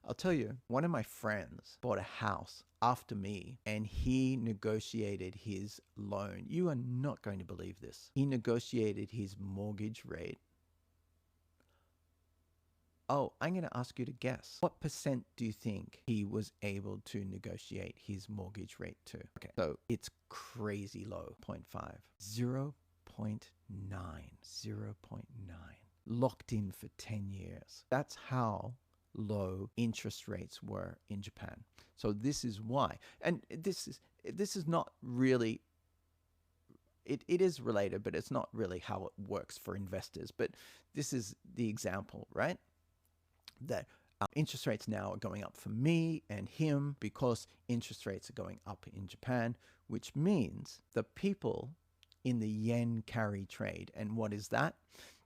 I'll tell you, one of my friends bought a house after me and he negotiated his loan. You are not going to believe this. He negotiated his mortgage rate. Oh, I'm going to ask you to guess. What percent do you think he was able to negotiate his mortgage rate to? Okay, so it's crazy low, 0.5, 0.9, 0.9. Locked in for 10 years. That's how low interest rates were in Japan. So this is why. And this is not really, it is related, but it's not really how it works for investors. But this is the example, right? That interest rates now are going up for me and him because interest rates are going up in Japan, which means the people in the yen carry trade. And what is that?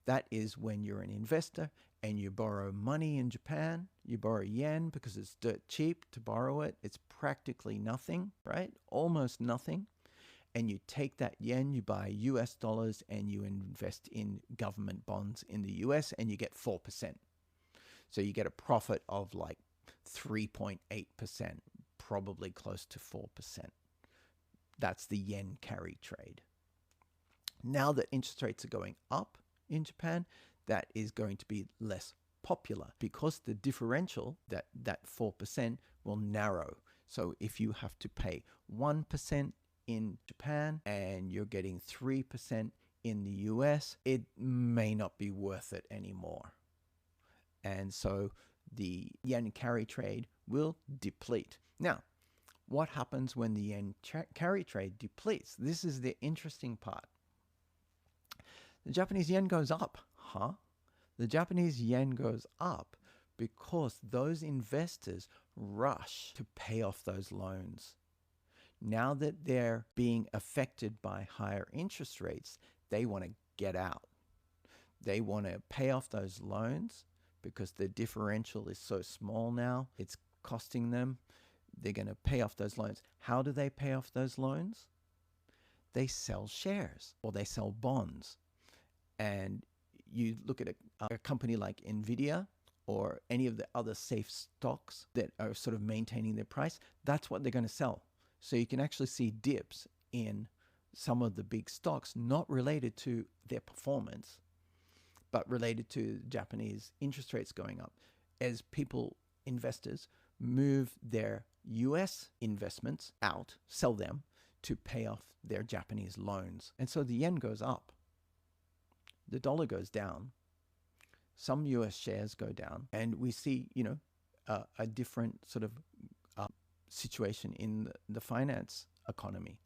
That is when you're an investor and you borrow money in Japan, you borrow yen because it's dirt cheap to borrow it. It's practically nothing, right? Almost nothing. And you take that yen, you buy US dollars and you invest in government bonds in the US and you get 4%. So you get a profit of like 3.8%, probably close to 4%. That's the yen carry trade. Now that interest rates are going up in Japan, that is going to be less popular because the differential, that 4%, will narrow. So if you have to pay 1% in Japan and you're getting 3% in the US, it may not be worth it anymore. And so the yen carry trade will deplete. Now, what happens when the yen carry trade depletes? This is the interesting part. The Japanese yen goes up. The Japanese yen goes up because those investors rush to pay off those loans. Now that they're being affected by higher interest rates, they want to get out. They want to pay off those loans because the differential is so small now, it's costing them. They're going to pay off those loans. How do they pay off those loans? They sell shares or they sell bonds. And you look at a company like NVIDIA or any of the other safe stocks that are sort of maintaining their price, that's what they're going to sell. So you can actually see dips in some of the big stocks, not related to their performance, but related to Japanese interest rates going up. As people, investors, move their US investments out, sell them to pay off their Japanese loans. And so the yen goes up. The dollar goes down. Some US shares go down. And we see, a different sort of situation in the finance economy.